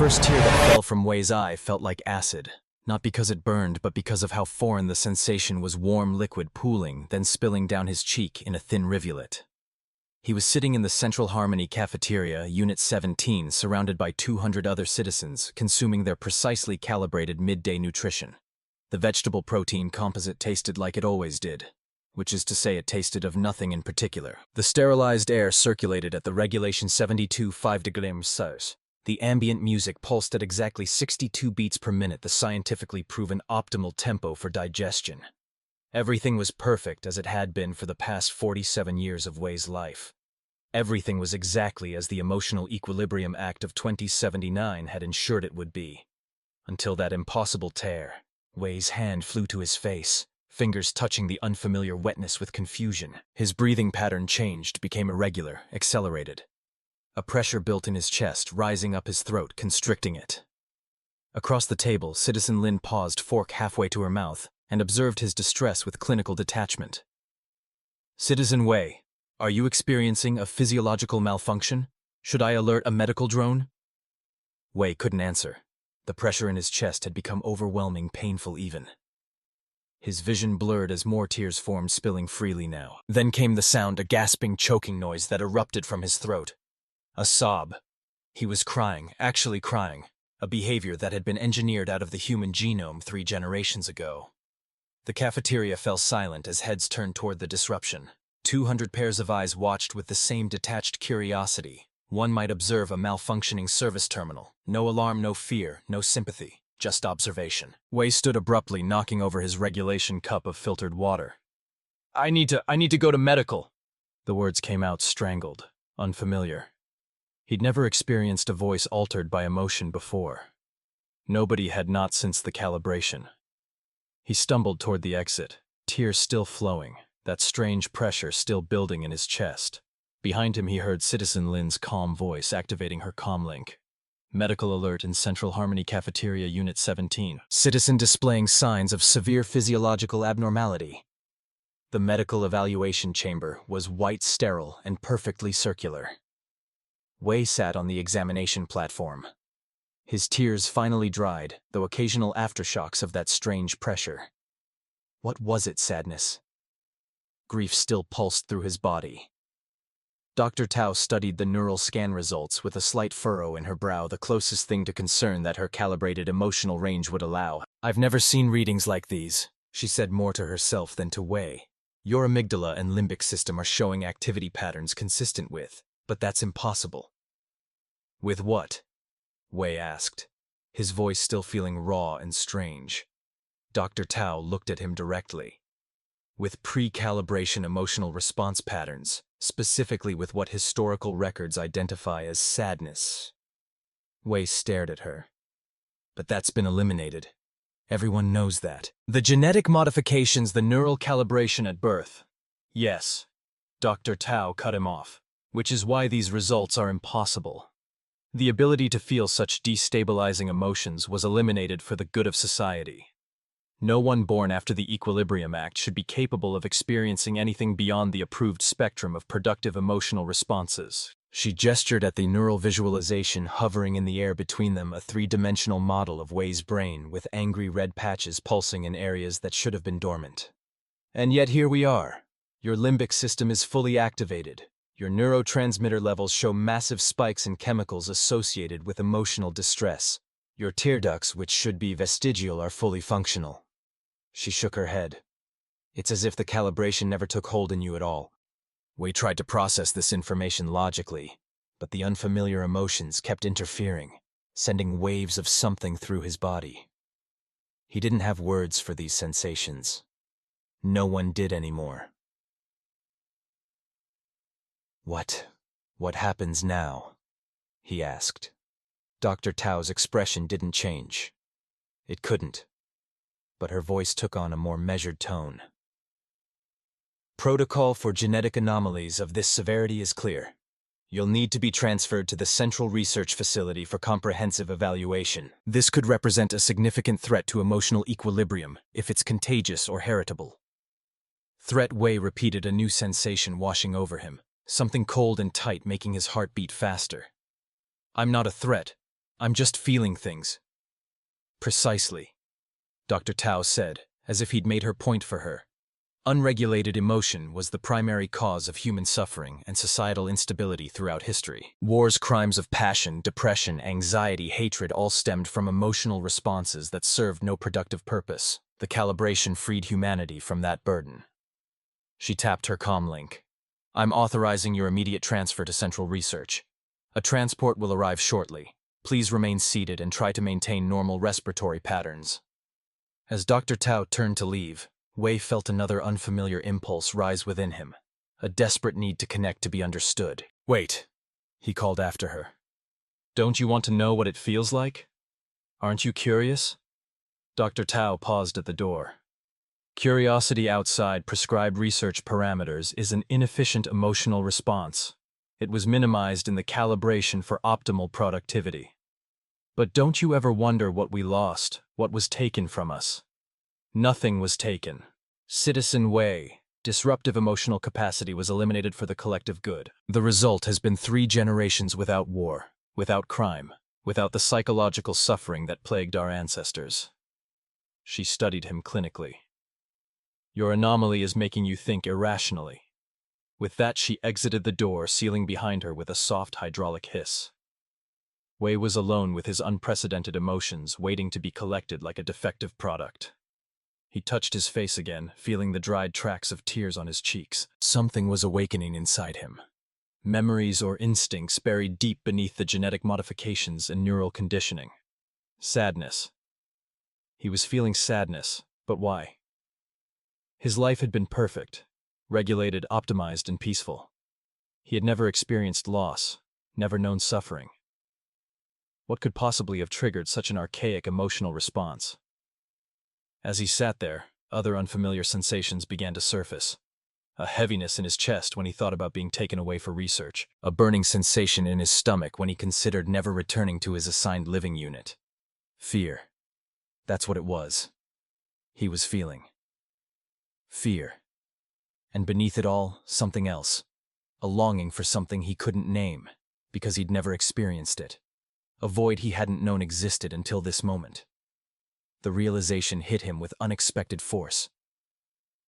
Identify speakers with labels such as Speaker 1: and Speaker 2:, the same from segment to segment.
Speaker 1: first tear that fell from Wei's eye felt like acid, not because it burned, but because of how foreign the sensation was. Warm liquid pooling, then spilling down his cheek in a thin rivulet. He was sitting in the Central Harmony cafeteria, Unit 17, surrounded by 200 other citizens, consuming their precisely calibrated midday nutrition. The vegetable protein composite tasted like it always did, which is to say it tasted of nothing in particular. The sterilized air circulated at the regulation 72.5 degrees Celsius. The ambient music pulsed at exactly 62 beats per minute, the scientifically proven optimal tempo for digestion. Everything was perfect as it had been for the past 47 years of Wei's life. Everything was exactly as the Emotional Equilibrium Act of 2079 had ensured it would be. Until that impossible tear. Wei's hand flew to his face, fingers touching the unfamiliar wetness with confusion. His breathing pattern changed, became irregular, accelerated. A pressure built in his chest, rising up his throat, constricting it. Across the table, Citizen Lin paused, fork halfway to her mouth, and observed his distress with clinical detachment. "Citizen Wei, are you experiencing a physiological malfunction? Should I alert a medical drone?" Wei couldn't answer. The pressure in his chest had become overwhelming, painful even. His vision blurred as more tears formed, spilling freely now. Then came the sound, a gasping, choking noise that erupted from his throat. A sob. He was crying, actually crying, a behavior that had been engineered out of the human genome 3 generations ago. The cafeteria fell silent as heads turned toward the disruption. 200 pairs of eyes watched with the same detached curiosity. One might observe a malfunctioning service terminal. No alarm, no fear, no sympathy, just observation. Wei stood abruptly, knocking over his regulation cup of filtered water. I need to go to medical." The words came out strangled, unfamiliar. He'd never experienced a voice altered by emotion before. Nobody had, not since the calibration. He stumbled toward the exit, tears still flowing, that strange pressure still building in his chest. Behind him he heard Citizen Lin's calm voice activating her comlink. Medical alert in Central Harmony Cafeteria Unit 17. Citizen displaying signs of severe physiological abnormality. The medical evaluation chamber was white, sterile, and perfectly circular. Wei sat on the examination platform. His tears finally dried, though occasional aftershocks of that strange pressure. What was it, sadness? Grief still pulsed through his body. Dr. Tao studied the neural scan results with a slight furrow in her brow, the closest thing to concern that her calibrated emotional range would allow. "I've never seen readings like these," she said, more to herself than to Wei. "Your amygdala and limbic system are showing activity patterns consistent with, but that's impossible." "With what?" Wei asked, his voice still feeling raw and strange. Dr. Tao looked at him directly. "With pre-calibration emotional response patterns, specifically with what historical records identify as sadness." Wei stared at her. "But that's been eliminated. Everyone knows that. The genetic modifications, the neural calibration at birth." "Yes." Dr. Tao cut him off. "Which is why these results are impossible. The ability to feel such destabilizing emotions was eliminated for the good of society. No one born after the Equilibrium Act should be capable of experiencing anything beyond the approved spectrum of productive emotional responses." She gestured at the neural visualization hovering in the air between them, a 3-dimensional model of Wei's brain with angry red patches pulsing in areas that should have been dormant. "And yet here we are. Your limbic system is fully activated. Your neurotransmitter levels show massive spikes in chemicals associated with emotional distress. Your tear ducts, which should be vestigial, are fully functional." She shook her head. "It's as if the calibration never took hold in you at all." Wei tried to process this information logically, but the unfamiliar emotions kept interfering, sending waves of something through his body. He didn't have words for these sensations. No one did anymore. What happens now?" he asked. Dr. Tao's expression didn't change. It couldn't. But her voice took on a more measured tone. "Protocol for genetic anomalies of this severity is clear. You'll need to be transferred to the Central Research Facility for comprehensive evaluation. This could represent a significant threat to emotional equilibrium if it's contagious or heritable." Threat. Wei repeated, a new sensation washing over him, something cold and tight making his heart beat faster. "I'm not a threat. I'm just feeling things. Precisely, Dr. Tao said, as if he'd made her point for her. Unregulated emotion was the primary cause of human suffering and societal instability throughout history. Wars, crimes of passion, depression, anxiety, hatred all stemmed from emotional responses that served no productive purpose. The calibration freed humanity from that burden. She tapped her comm link. I'm authorizing your immediate transfer to Central Research. A transport will arrive shortly. Please remain seated and try to maintain normal respiratory patterns. As Dr. Tao turned to leave, Wei felt another unfamiliar impulse rise within him, a desperate need to connect to be understood. Wait, he called after her. Don't you want to know what it feels like? Aren't you curious? Dr. Tao paused at the door. Curiosity outside prescribed research parameters is an inefficient emotional response. It was minimized in the calibration for optimal productivity. But don't you ever wonder what we lost, what was taken from us? Nothing was taken. Citizen Wei, disruptive emotional capacity was eliminated for the collective good. The result has been 3 generations without war, without crime, without the psychological suffering that plagued our ancestors. She studied him clinically. Your anomaly is making you think irrationally. With that, she exited the door, sealing behind her with a soft hydraulic hiss. Wei was alone with his unprecedented emotions, waiting to be collected like a defective product. He touched his face again, feeling the dried tracks of tears on his cheeks. Something was awakening inside him. Memories or instincts buried deep beneath the genetic modifications and neural conditioning. Sadness. He was feeling sadness, but why? His life had been perfect, regulated, optimized, and peaceful. He had never experienced loss, never known suffering. What could possibly have triggered such an archaic emotional response? As he sat there, other unfamiliar sensations began to surface. A heaviness in his chest when he thought about being taken away for research. A burning sensation in his stomach when he considered never returning to his assigned living unit. Fear. That's what it was. He was feeling. Fear. And beneath it all, something else. A longing for something he couldn't name, because he'd never experienced it. A void he hadn't known existed until this moment. The realization hit him with unexpected force.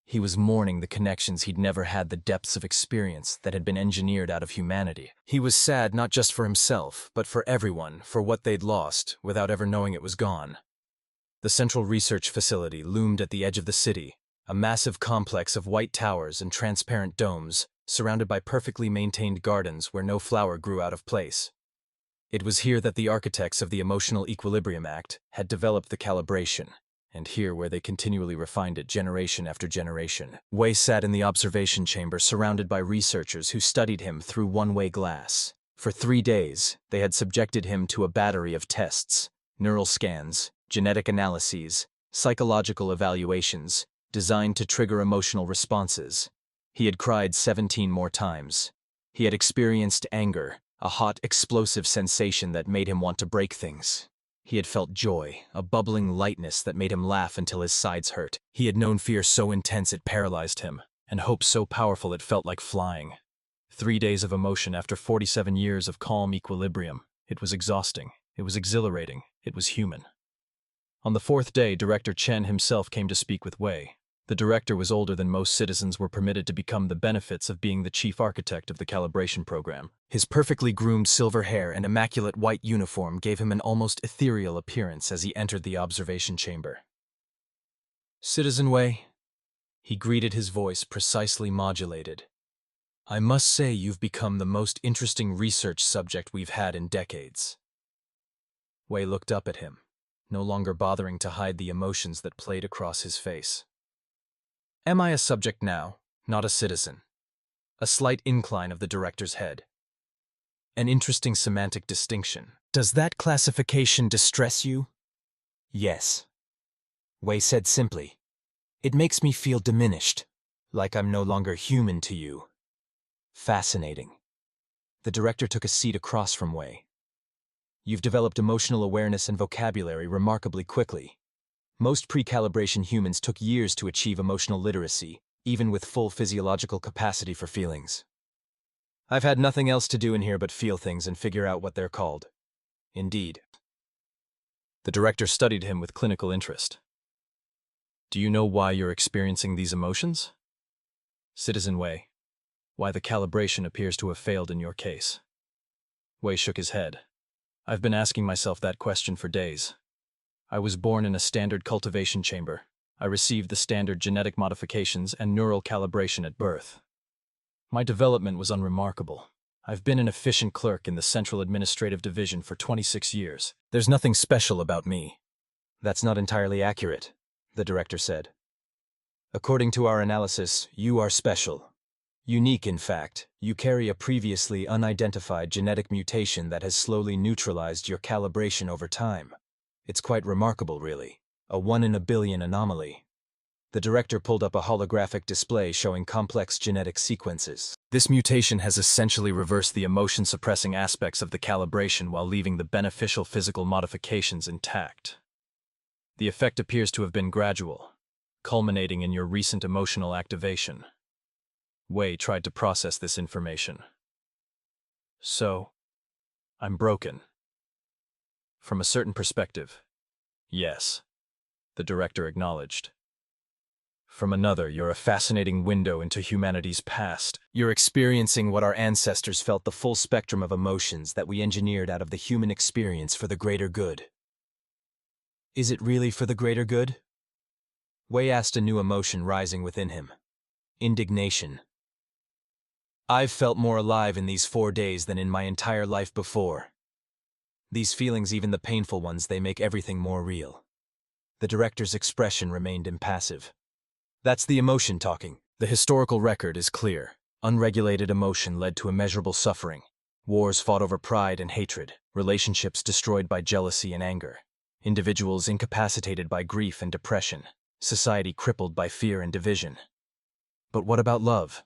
Speaker 1: He was mourning the connections he'd never had, the depths of experience that had been engineered out of humanity. He was sad not just for himself, but for everyone, for what they'd lost, without ever knowing it was gone. The Central Research Facility loomed at the edge of the city, a massive complex of white towers and transparent domes, surrounded by perfectly maintained gardens where no flower grew out of place. It was here that the architects of the Emotional Equilibrium Act had developed the calibration, and here where they continually refined it generation after generation. Wei sat in the observation chamber surrounded by researchers who studied him through one-way glass. For 3 days, they had subjected him to a battery of tests, neural scans, genetic analyses, psychological evaluations, designed to trigger emotional responses. He had cried 17 more times. He had experienced anger, a hot, explosive sensation that made him want to break things. He had felt joy, a bubbling lightness that made him laugh until his sides hurt. He had known fear so intense it paralyzed him, and hope so powerful it felt like flying. 3 days of emotion after 47 years of calm equilibrium. It was exhausting. It was exhilarating. It was human. On the 4th day, Director Chen himself came to speak with Wei. The director was older than most citizens were permitted to become the benefits of being the chief architect of the calibration program. His perfectly groomed silver hair and immaculate white uniform gave him an almost ethereal appearance as he entered the observation chamber. Citizen Wei, he greeted, his voice precisely modulated. I must say you've become the most interesting research subject we've had in decades. Wei looked up at him, no longer bothering to hide the emotions that played across his face. Am I a subject now, not a citizen? A slight incline of the director's head. An interesting semantic distinction. Does that classification distress you? Yes. Wei said simply. It makes me feel diminished, like I'm no longer human to you. Fascinating. The director took a seat across from Wei. You've developed emotional awareness and vocabulary remarkably quickly. Most pre-calibration humans took years to achieve emotional literacy, even with full physiological capacity for feelings. I've had nothing else to do in here but feel things and figure out what they're called. Indeed. The director studied him with clinical interest. Do you know why you're experiencing these emotions? Citizen Wei, why the calibration appears to have failed in your case. Wei shook his head. I've been asking myself that question for days. I was born in a standard cultivation chamber. I received the standard genetic modifications and neural calibration at birth. My development was unremarkable. I've been an efficient clerk in the Central Administrative Division for 26 years. There's nothing special about me. That's not entirely accurate, the director said. According to our analysis, you are special. Unique, in fact. You carry a previously unidentified genetic mutation that has slowly neutralized your calibration over time. It's quite remarkable, really. A 1 in a billion anomaly. The director pulled up a holographic display showing complex genetic sequences. This mutation has essentially reversed the emotion-suppressing aspects of the calibration while leaving the beneficial physical modifications intact. The effect appears to have been gradual, culminating in your recent emotional activation. Wei tried to process this information. So, I'm broken. From a certain perspective, yes, the director acknowledged. From another, you're a fascinating window into humanity's past. You're experiencing what our ancestors felt, the full spectrum of emotions that we engineered out of the human experience for the greater good. Is it really for the greater good? Wei asked, a new emotion rising within him. Indignation. I've felt more alive in these 4 days than in my entire life before. These feelings, even the painful ones, they make everything more real. The director's expression remained impassive. That's the emotion talking. The historical record is clear. Unregulated emotion led to immeasurable suffering. Wars fought over pride and hatred. Relationships destroyed by jealousy and anger. Individuals incapacitated by grief and depression. Society crippled by fear and division. But what about love?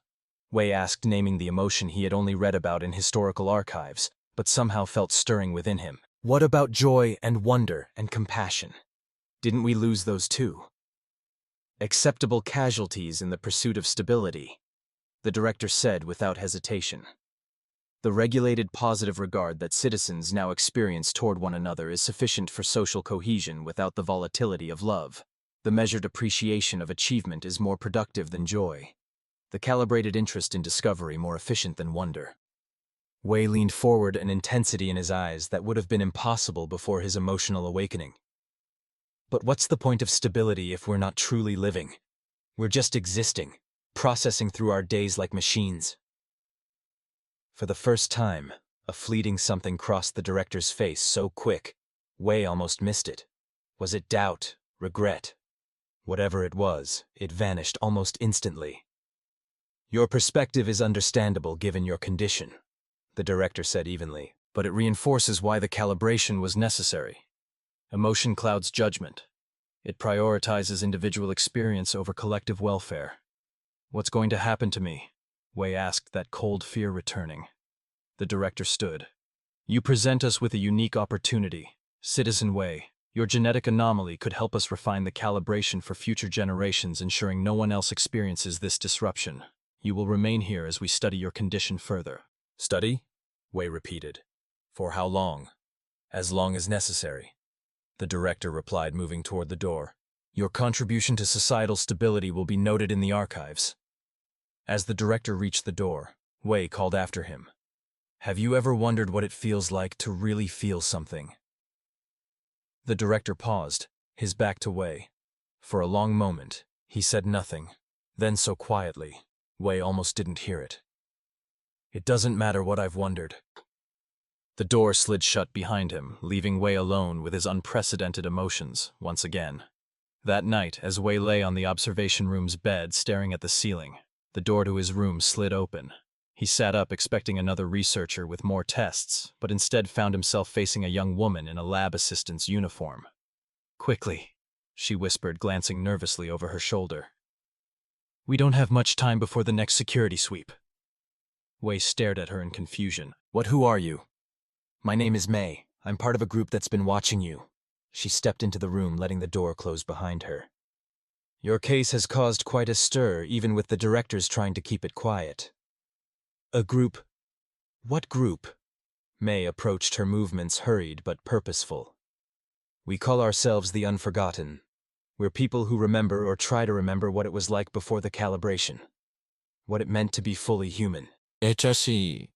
Speaker 1: Wei asked, naming the emotion he had only read about in historical archives, but somehow felt stirring within him. What about joy and wonder and compassion? Didn't we lose those too? Acceptable casualties in the pursuit of stability, the director said without hesitation. The regulated positive regard that citizens now experience toward one another is sufficient for social cohesion without the volatility of love. The measured appreciation of achievement is more productive than joy. The calibrated interest in discovery more efficient than wonder. Wei leaned forward, an intensity in his eyes that would have been impossible before his emotional awakening. But what's the point of stability if we're not truly living? We're just existing, processing through our days like machines. For the first time, a fleeting something crossed the director's face so quick, Wei almost missed it. Was it doubt, regret? Whatever it was, it vanished almost instantly. Your perspective is understandable given your condition, the director said evenly, but it reinforces why the calibration was necessary. Emotion clouds judgment. It prioritizes individual experience over collective welfare. What's going to happen to me? Wei asked, that cold fear returning. The director stood. You present us with a unique opportunity. Citizen Wei, your genetic anomaly could help us refine the calibration for future generations, ensuring no one else experiences this disruption. You will remain here as we study your condition further. Study? Wei repeated. For how long? As long as necessary. The director replied, moving toward the door. Your contribution to societal stability will be noted in the archives. As the director reached the door, Wei called after him. Have you ever wondered what it feels like to really feel something? The director paused, his back to Wei. For a long moment, he said nothing. Then so quietly, Wei almost didn't hear it. It doesn't matter what I've wondered. The door slid shut behind him, leaving Wei alone with his unprecedented emotions once again. That night, as Wei lay on the observation room's bed staring at the ceiling, the door to his room slid open. He sat up expecting another researcher with more tests, but instead found himself facing a young woman in a lab assistant's uniform. Quickly, she whispered, glancing nervously over her shoulder. We don't have much time before the next security sweep. Wei stared at her in confusion. Who are you? My name is May. I'm part of a group that's been watching you. She stepped into the room, letting the door close behind her. Your case has caused quite a stir, even with the directors trying to keep it quiet. A group? What group? May approached, her movements hurried but purposeful. We call ourselves the Unforgotten. We're people who remember or try to remember what it was like before the calibration. What it meant to be fully human.
Speaker 2: HSE.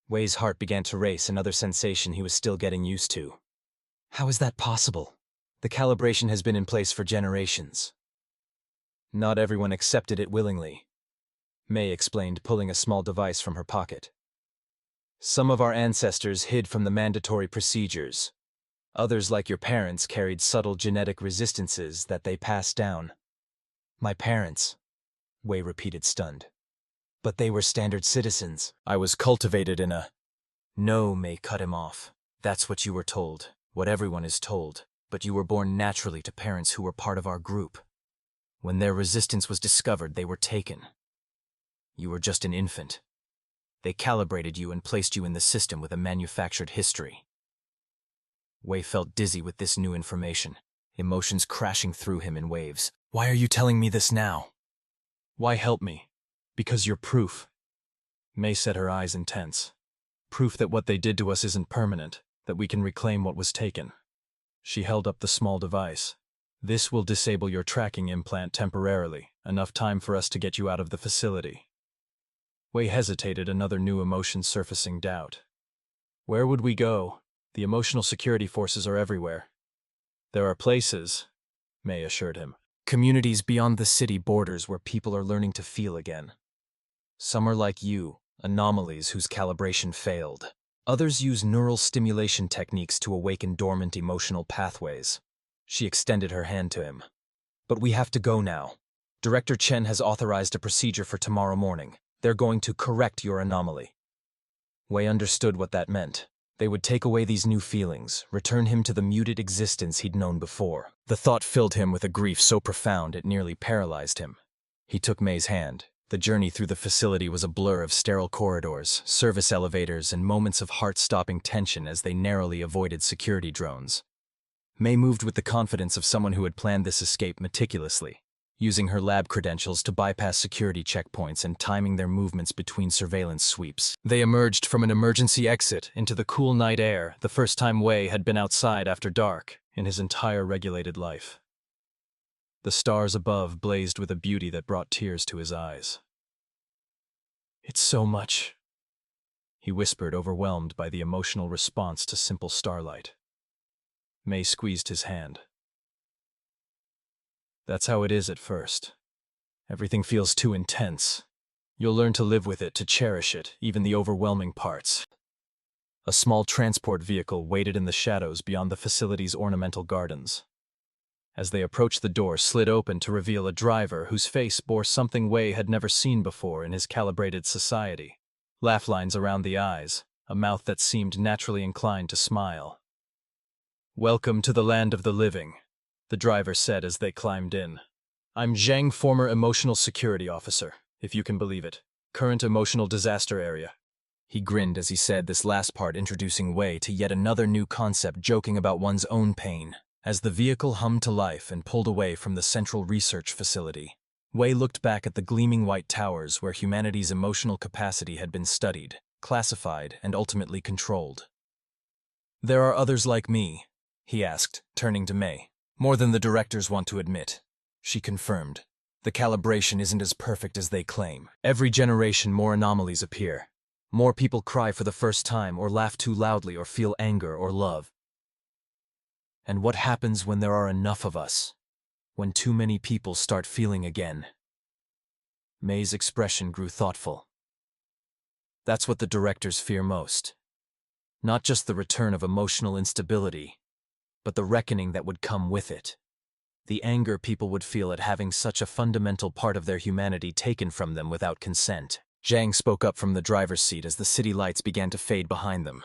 Speaker 1: Wei's heart began to race, another sensation he was still getting used to. How is that possible? The calibration has been in place for generations. Not everyone accepted it willingly, May explained, pulling a small device from her pocket. Some of our ancestors hid from the mandatory procedures. Others, like your parents, carried subtle genetic resistances that they passed down. My parents, Wei repeated, stunned. But they were standard citizens. I was cultivated in a... No, May cut him off. That's what you were told, what everyone is told, but you were born naturally to parents who were part of our group. When their resistance was discovered, they were taken. You were just an infant. They calibrated you and placed you in the system with a manufactured history. Wei felt dizzy with this new information, emotions crashing through him in waves. Why are you telling me this now? Why help me? Because you're proof. May said, her eyes intense. Proof that what they did to us isn't permanent, that we can reclaim what was taken. She held up the small device. This will disable your tracking implant temporarily, enough time for us to get you out of the facility. Wei hesitated, another new emotion surfacing, doubt. Where would we go? The emotional security forces are everywhere. There are places, May assured him, communities beyond the city borders where people are learning to feel again. Some are like you, anomalies whose calibration failed. Others use neural stimulation techniques to awaken dormant emotional pathways. She extended her hand to him. But we have to go now. Director Chen has authorized a procedure for tomorrow morning. They're going to correct your anomaly. Wei understood what that meant. They would take away these new feelings, return him to the muted existence he'd known before. The thought filled him with a grief so profound it nearly paralyzed him. He took May's hand. The journey through the facility was a blur of sterile corridors, service elevators, and moments of heart-stopping tension as they narrowly avoided security drones. May moved with the confidence of someone who had planned this escape meticulously, using her lab credentials to bypass security checkpoints and timing their movements between surveillance sweeps. They emerged from an emergency exit into the cool night air, the first time Wei had been outside after dark in his entire regulated life. The stars above blazed with a beauty that brought tears to his eyes. It's so much, he whispered, overwhelmed by the emotional response to simple starlight. May squeezed his hand. That's how it is at first. Everything feels too intense. You'll learn to live with it, to cherish it, even the overwhelming parts. A small transport vehicle waited in the shadows beyond the facility's ornamental gardens. As they approached, the door slid open to reveal a driver whose face bore something Wei had never seen before in his calibrated society. Laugh lines around the eyes, a mouth that seemed naturally inclined to smile. Welcome to the land of the living, the driver said as they climbed in. I'm Zhang, former emotional security officer, if you can believe it. Current emotional disaster area. He grinned as he said this last part, introducing Wei to yet another new concept, joking about one's own pain. As the vehicle hummed to life and pulled away from the central research facility, Wei looked back at the gleaming white towers where humanity's emotional capacity had been studied, classified, and ultimately controlled. There are others like me, he asked, turning to May. More than the directors want to admit, she confirmed. The calibration isn't as perfect as they claim. Every generation more anomalies appear. More people cry for the first time, or laugh too loudly, or feel anger or love. And what happens when there are enough of us? When too many people start feeling again? May's expression grew thoughtful. That's what the directors fear most. Not just the return of emotional instability, but the reckoning that would come with it. The anger people would feel at having such a fundamental part of their humanity taken from them without consent. Zhang spoke up from the driver's seat as the city lights began to fade behind them.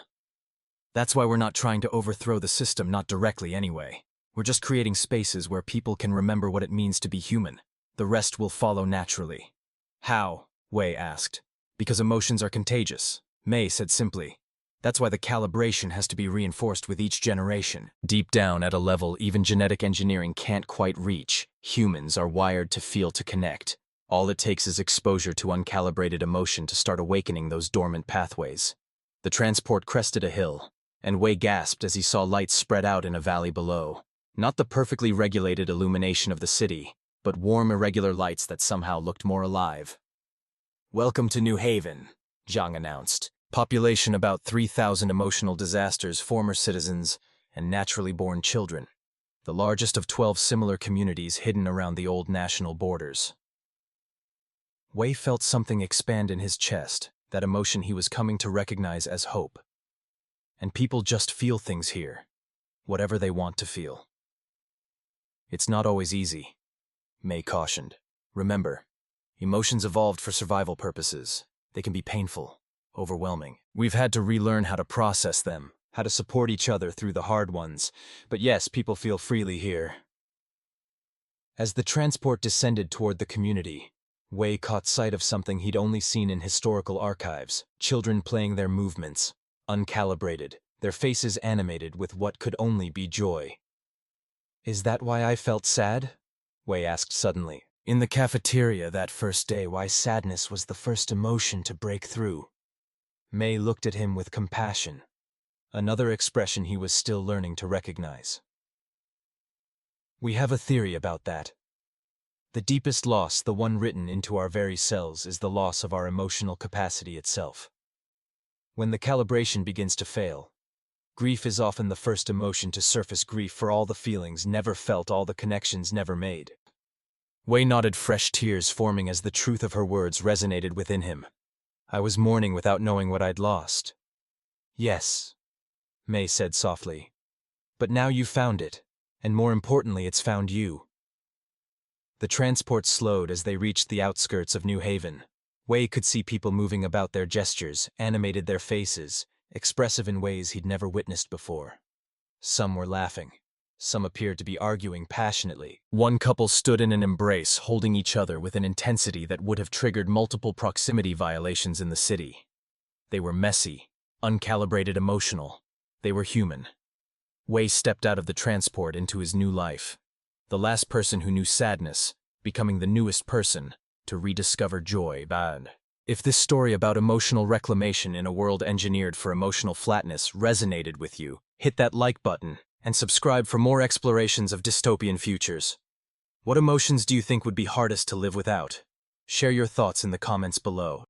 Speaker 1: That's why we're not trying to overthrow the system, not directly anyway. We're just creating spaces where people can remember what it means to be human. The rest will follow naturally. How? Wei asked. Because emotions are contagious, May said simply. That's why the calibration has to be reinforced with each generation. Deep down, at a level even genetic engineering can't quite reach, humans are wired to feel, to connect. All it takes is exposure to uncalibrated emotion to start awakening those dormant pathways. The transport crested a hill, and Wei gasped as he saw lights spread out in a valley below. Not the perfectly regulated illumination of the city, but warm, irregular lights that somehow looked more alive. "Welcome to New Haven," Zhang announced. Population about 3,000 emotional disasters, former citizens, and naturally born children. The largest of 12 similar communities hidden around the old national borders. Wei felt something expand in his chest, that emotion he was coming to recognize as hope. And people just feel things here, whatever they want to feel. "It's not always easy," Mei cautioned. "Remember, emotions evolved for survival purposes. They can be painful, overwhelming. We've had to relearn how to process them, how to support each other through the hard ones. But yes, people feel freely here." As the transport descended toward the community, Wei caught sight of something he'd only seen in historical archives: children playing their movements, uncalibrated, their faces animated with what could only be joy. "Is that why I felt sad?" Wei asked suddenly. "In the cafeteria that first day, why sadness was the first emotion to break through." Mei looked at him with compassion, another expression he was still learning to recognize. "We have a theory about that. The deepest loss, the one written into our very cells, is the loss of our emotional capacity itself. When the calibration begins to fail, grief is often the first emotion to surface, grief for all the feelings never felt, all the connections never made." Wei nodded, fresh tears forming as the truth of her words resonated within him. "I was mourning without knowing what I'd lost." "Yes," Mei said softly. "But now you've found it, and more importantly, it's found you." The transport slowed as they reached the outskirts of New Haven. Wei could see people moving about, their gestures, animated, their faces, expressive in ways he'd never witnessed before. Some were laughing. Some appeared to be arguing passionately. One couple stood in an embrace, holding each other with an intensity that would have triggered multiple proximity violations in the city. They were messy, uncalibrated, emotional. They were human. Wei stepped out of the transport into his new life. The last person who knew sadness, becoming the newest person to rediscover joy. Bad. If this story about emotional reclamation in a world engineered for emotional flatness resonated with you, hit that like button and subscribe for more explorations of dystopian futures. What emotions do you think would be hardest to live without? Share your thoughts in the comments below.